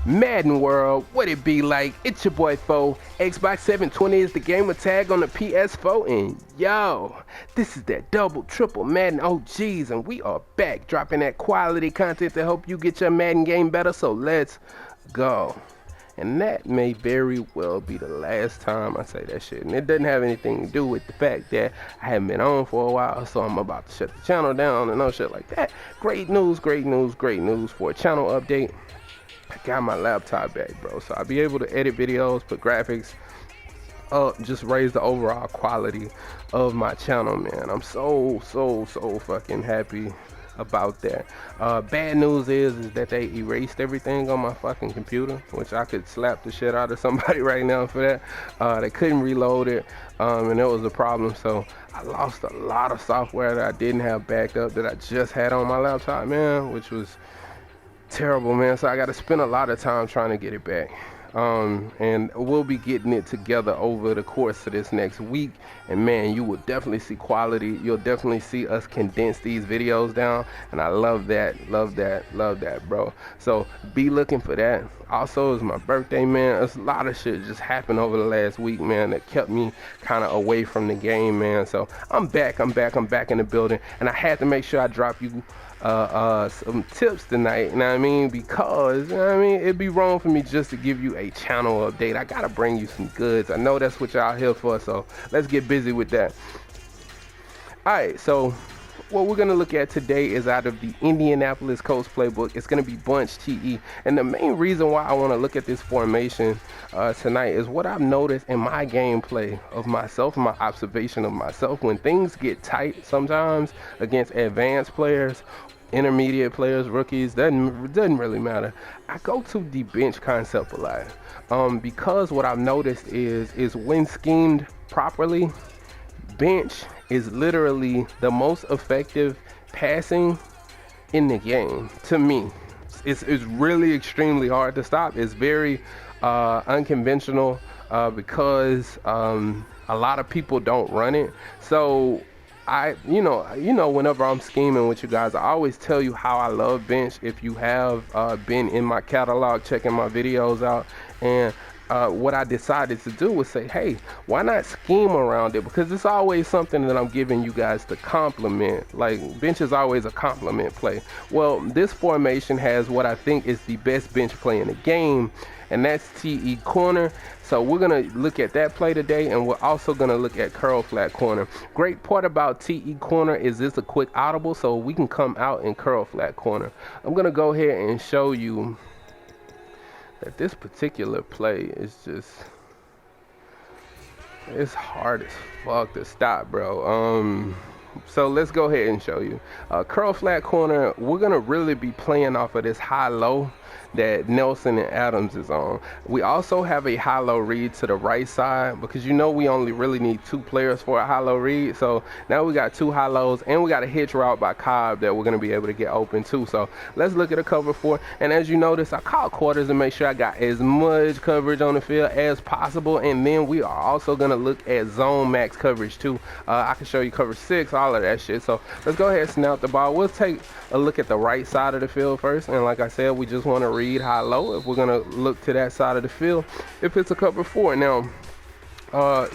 Madden World, what it be like? It's your boy Foe. Xbox 720 is the gamer tag on the PS4, and yo, this is that double, triple Madden OGs, and we are back dropping that quality content to help you get your Madden game better. So let's go. And that may very well be the last time I say that shit. And it doesn't have anything to do with the fact that I haven't been on for a while, so I'm about to shut the channel down and no shit like that. Great news, great news, great news for a channel update. I got my laptop back, bro, so I'll be able to edit videos, put graphics up, just raise the overall quality of my channel, man. I'm so fucking happy about that. Bad news is that they erased everything on my fucking computer, which I could slap the shit out of somebody right now for that. They couldn't reload it, and that was a problem. So I lost a lot of software that I didn't have backed up that I just had on my laptop, man, which was terrible, man. So I got to spend a lot of time trying to get it back, and we'll be getting it together over the course of this next week. And man, you will definitely see quality. You'll definitely see us condense these videos down, and I love that, bro. So be looking for that. Also, it's my birthday, man. There's a lot of shit just happened over the last week, man, that kept me kind of away from the game, man. So I'm back in the building, and I had to make sure I drop you some tips tonight, you know what I mean, because, you know what I mean, it'd be wrong for me just to give you a channel update. I gotta bring you some goods. I know that's what y'all here for, so let's get busy with that. Alright, so what we're gonna look at today is out of the Indianapolis Colts playbook. It's gonna be bunch TE, and the main reason why I want to look at this formation tonight is what I've noticed in my gameplay of myself, my observation of myself. When things get tight sometimes against advanced players, intermediate players, rookies, doesn't really matter, I go to the bench concept a lot, because what I've noticed is when schemed properly, bench is literally the most effective passing in the game. To me, it's really extremely hard to stop. It's very unconventional, because a lot of people don't run it. So you know, whenever I'm scheming with you guys, I always tell you how I love bench. If you have been in my catalog, checking my videos out, and what I decided to do was say, hey, why not scheme around it? Because it's always something that I'm giving you guys to compliment. Like, bench is always a compliment play. Well, this formation has what I think is the best bench play in the game, and that's TE corner. So we're gonna look at that play today, and we're also gonna look at curl flat corner. Great part about TE corner is it's a quick audible, so we can come out and curl flat corner. I'm gonna go ahead and show you that this particular play is just, it's hard as fuck to stop, bro. So let's go ahead and show you. Curl flat corner, we're gonna really be playing off of this high-low that Nelson and Adams is on. We also have a high-low read to the right side, because you know we only really need 2 players for a high-low read. So now we got 2 high-lows, and we got a hitch route by Cobb that we're gonna be able to get open too. So let's look at a cover 4. And as you notice, I call quarters to make sure I got as much coverage on the field as possible. And then we are also gonna look at zone max coverage too. I can show you cover 6, all of that shit. So let's go ahead and snap the ball. We'll take a look at the right side of the field first, and like I said, we just want to read high-low if we're gonna look to that side of the field if it's a cover 4. Now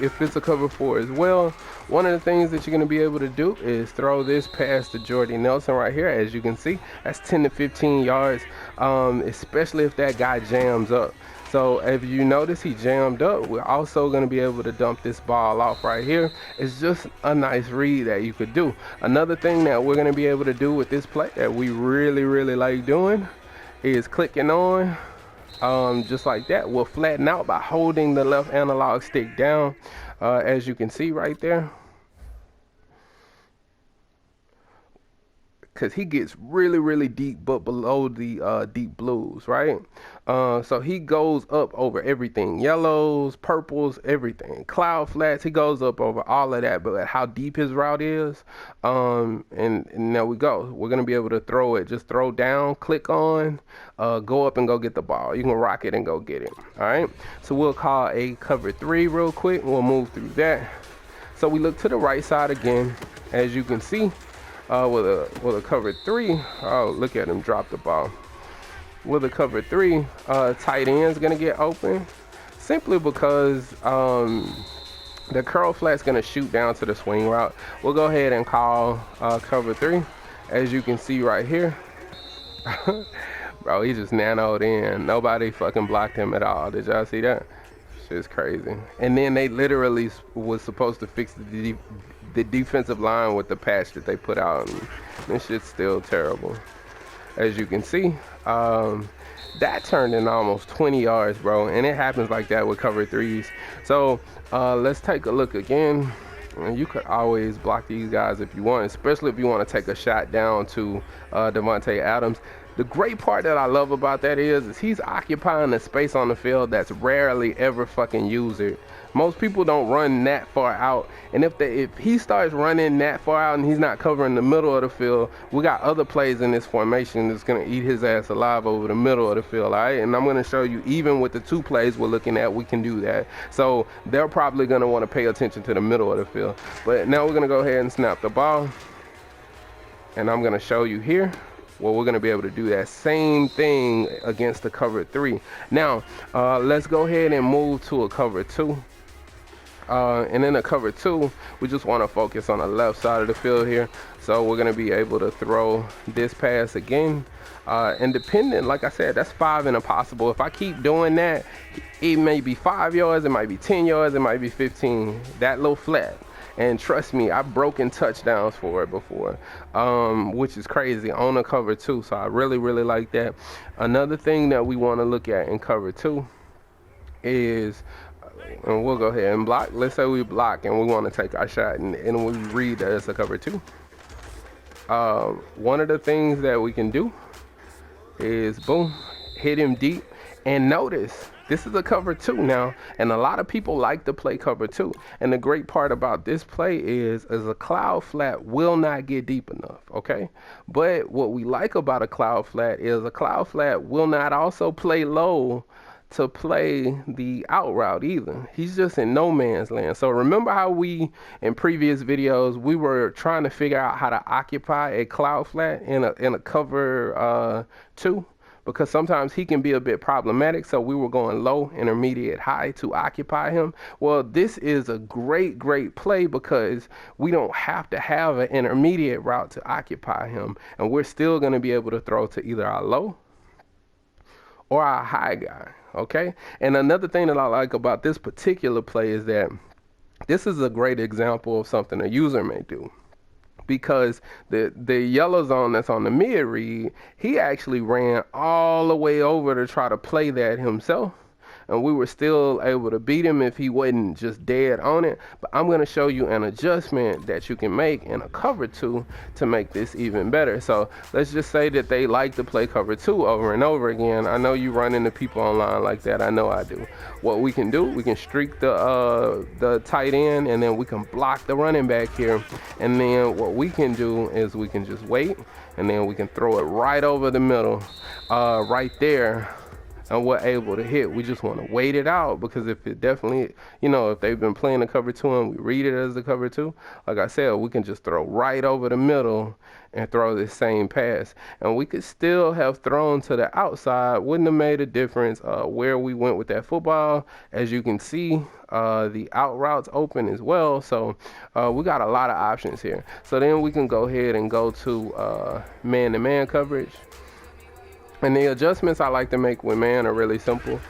if it's a cover 4 as well, one of the things that you're going to be able to do is throw this pass to Jordy Nelson right here. As you can see, that's 10 to 15 yards, especially if that guy jams up. So if you notice he jammed up, we're also going to be able to dump this ball off right here. It's just a nice read that you could do. Another thing that we're going to be able to do with this play that we really like doing is clicking on, just like that. We'll flatten out by holding the left analog stick down, as you can see right there, because he gets really deep, but below the deep blues, right? So he goes up over everything, yellows, purples, everything, cloud flats. He goes up over all of that, but how deep his route is, and there we go. We're gonna be able to throw it. Just throw down, click on, go up and go get the ball. You can rock it and go get it. All right. So we'll call a cover 3 real quick. We'll move through that. So we look to the right side again, as you can see. With a cover 3, oh, look at him drop the ball. with a cover three, tight end is gonna get open simply because the curl flat's gonna shoot down to the swing route. We'll go ahead and call cover three, as you can see right here. Bro, he just nanoed in. Nobody fucking blocked him at all. Did y'all see that? Shit's crazy. And then they literally was supposed to fix the defensive line with the patch that they put out. And this shit's still terrible. As you can see, that turned in almost 20 yards, bro. And it happens like that with cover threes. So let's take a look again. And you could always block these guys if you want, especially if you want to take a shot down to Devontae Adams. The great part that I love about that is he's occupying the space on the field that's rarely ever fucking used. Most people don't run that far out, and if he starts running that far out and he's not covering the middle of the field, we got other plays in this formation that's gonna eat his ass alive over the middle of the field, all right? And I'm gonna show you, even with the two plays we're looking at, we can do that. So they're probably gonna want to pay attention to the middle of the field. But now we're gonna go ahead and snap the ball, and I'm gonna show you here. Well, we're going to be able to do that same thing against the cover three. Now, let's go ahead and move to a cover two. And in a cover two, we just want to focus on the left side of the field here. So we're going to be able to throw this pass again. And depending, like I said, that's 5 and a possible. If I keep doing that, it may be 5 yards, it might be 10 yards, it might be 15. That little flat. And trust me, I've broken touchdowns for it before, which is crazy, on a cover two. So I really, really like that. Another thing that we want to look at in cover two is, and we'll go ahead and block. Let's say we block and we want to take our shot, and we read that it's a cover two. One of the things that we can do is, boom, hit him deep. And notice, this is a cover two now, and a lot of people like to play cover two. And the great part about this play is a cloud flat will not get deep enough, okay? But what we like about a cloud flat is a cloud flat will not also play low to play the out route either. He's just in no man's land. So remember how we, in previous videos, we were trying to figure out how to occupy a cloud flat in a cover two? Because sometimes he can be a bit problematic, so we were going low, intermediate, high to occupy him. Well, this is a great, great play because we don't have to have an intermediate route to occupy him, and we're still going to be able to throw to either our low or our high guy, okay? And another thing that I like about this particular play is that this is a great example of something a user may do. Because the yellow zone that's on the mid read, he actually ran all the way over to try to play that himself. And we were still able to beat him if he wasn't just dead on it. But I'm going to show you an adjustment that you can make in a cover two to make this even better. So let's just say that they like to play cover two over and over again. I know you run into people online like that. I know I do. What we can do, we can streak the tight end, and then we can block the running back here. And then what we can do is we can just wait, and then we can throw it right over the middle, right there. And we're able to hit. We just want to wait it out, because if it definitely, you know, if they've been playing the cover two and we read it as the cover two, like I said, we can just throw right over the middle and throw this same pass. And we could still have thrown to the outside. Wouldn't have made a difference where we went with that football. As you can see, the out routes open as well. So we got a lot of options here. So then we can go ahead and go to man-to-man coverage. And the adjustments I like to make with man are really simple.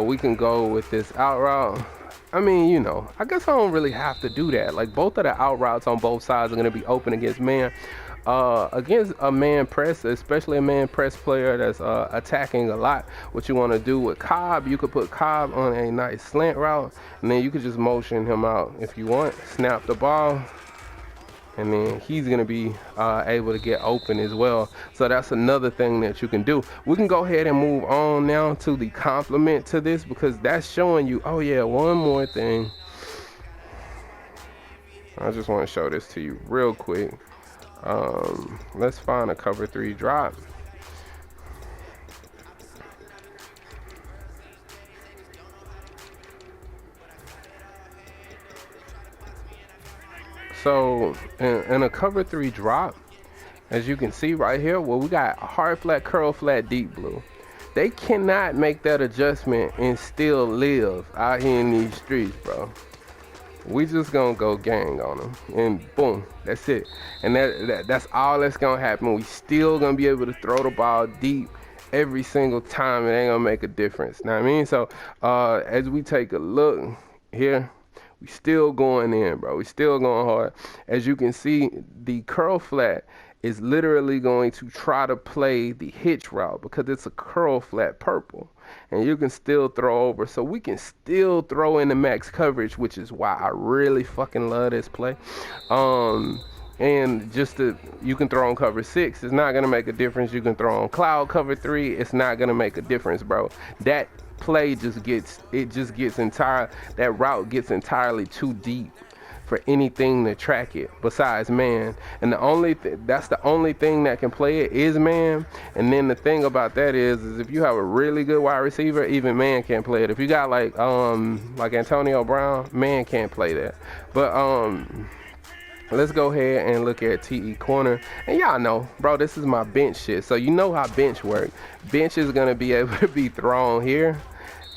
We can go with this out route. I mean, you know, I guess I don't really have to do that. Like, both of the out routes on both sides are going to be open against man. Against a man press, especially a man press player that's attacking a lot, what you want to do with Cobb, you could put Cobb on a nice slant route, and then you could just motion him out if you want. Snap the ball. And then he's going to be able to get open as well. So that's another thing that you can do. We can go ahead and move on now to the complement to this, because that's showing you, oh yeah, one more thing. I just want to show this to you real quick. Let's find a cover three drop. So in a cover three drop, as you can see right here, well, we got a hard flat, curl flat, deep blue. They cannot make that adjustment and still live out here in these streets, bro. We just gonna go gang on them, and boom, that's it. And that's all that's gonna happen. We still gonna be able to throw the ball deep every single time. It ain't gonna make a difference. Know what I mean? So as we take a look here, we still going in, bro. We still going hard. As you can see, the curl flat is literally going to try to play the hitch route because it's a curl flat purple. And you can still throw over. So we can still throw in the max coverage, which is why I really fucking love this play. And you can throw on cover 6. It's not going to make a difference. You can throw on cloud cover 3. It's not going to make a difference, bro. That play that route gets entirely too deep for anything to track it besides man. And that's the only thing that can play it is man. And then the thing about that is if you have a really good wide receiver, even man can't play it. If you got like Antonio Brown, man can't play that. But let's go ahead and look at TE corner. And y'all know, bro, this is my bench shit. So you know how bench work. Bench is gonna be able to be thrown here.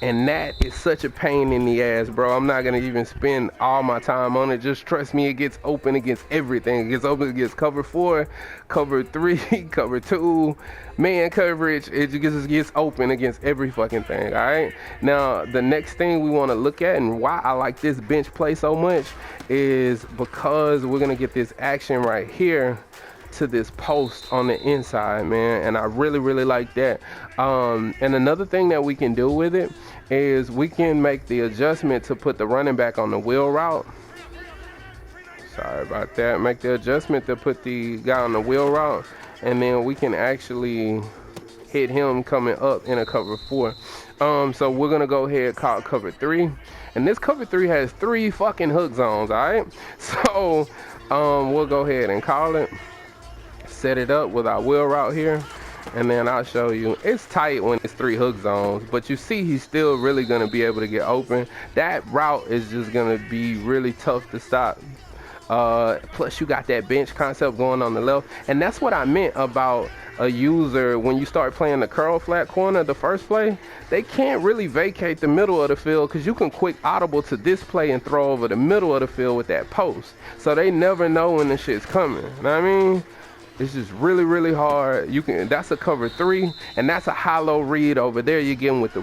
And that is such a pain in the ass, bro. I'm not going to even spend all my time on it. Just trust me, it gets open against everything. It gets open against cover 4, cover 3, cover 2, man coverage. It just gets open against every fucking thing, all right? Now, the next thing we want to look at and why I like this bench play so much is because we're going to get this action right here to this post on the inside, man, and I really like that. And another thing that we can do with it is we can make the adjustment to put the running back on the wheel route. Sorry about that. Make the adjustment to put the guy on the wheel route, and then we can actually hit him coming up in a cover 4. So we're gonna go ahead and call cover 3, and this cover 3 has 3 fucking hook zones, all right? So we'll go ahead and call it, set it up with our wheel route here, and then I'll show you. It's tight when it's 3 hook zones, but you see he's still really going to be able to get open. That route is just going to be really tough to stop. Plus you got that bench concept going on the left, and that's what I meant about a user when you start playing the curl flat corner. The first play, they can't really vacate the middle of the field because you can quick audible to this play and throw over the middle of the field with that post, so they never know when the shit's coming. You know what I mean? It's just really hard. That's a cover 3, and that's a hollow read over there you're getting with the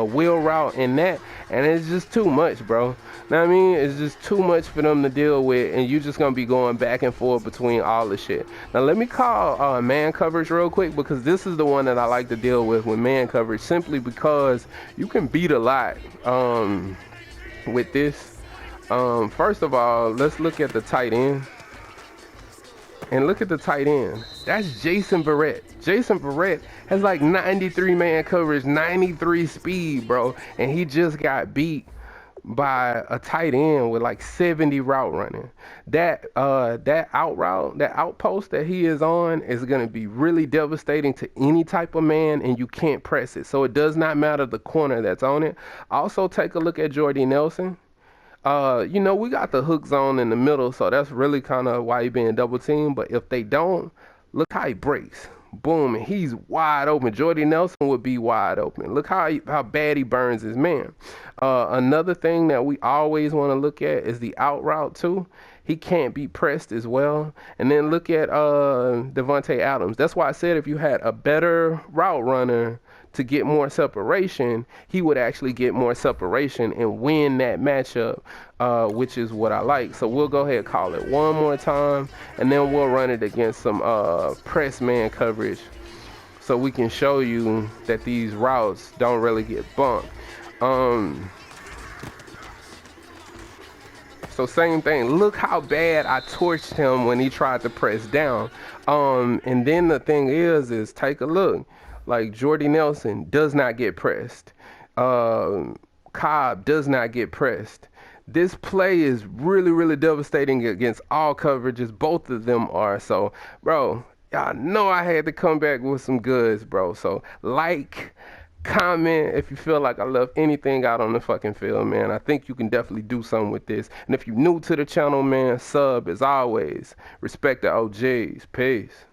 wheel route in that, and it's just too much, bro. Know what I mean? It's just too much for them to deal with, and you're just gonna be going back and forth between all the shit. Now let me call man coverage real quick, because this is the one that I like to deal with man coverage, simply because you can beat a lot with this. First of all, let's look at the tight end. And look at the tight end. That's Jason Barrett. Jason Barrett has like 93 man coverage, 93 speed, bro. And he just got beat by a tight end with like 70 route running. That out route, that outpost that he is on is going to be really devastating to any type of man, and you can't press it. So it does not matter the corner that's on it. Also, take a look at Jordy Nelson. You know, we got the hook zone in the middle, so that's really kind of why he's being double teamed. But if they don't, look how he breaks. Boom, and he's wide open. Jordy Nelson would be wide open. Look how bad he burns his man. Another thing that we always want to look at is the out route too. He can't be pressed as well. And then look at Devontae Adams. That's why I said if you had a better route runner to get more separation, he would actually get more separation and win that matchup, which is what I like. So we'll go ahead and call it one more time, and then we'll run it against some press man coverage so we can show you that these routes don't really get bumped. So same thing. Look how bad I torched him when he tried to press down. And then the thing is take a look. Like Jordy Nelson does not get pressed. Cobb does not get pressed. This play is really devastating against all coverages. Both of them are. So, bro, y'all know I had to come back with some goods, bro. So, like, comment if you feel like I left anything out on the fucking field, man. I think you can definitely do something with this. And if you're new to the channel, man, sub as always. Respect the OGs. Peace.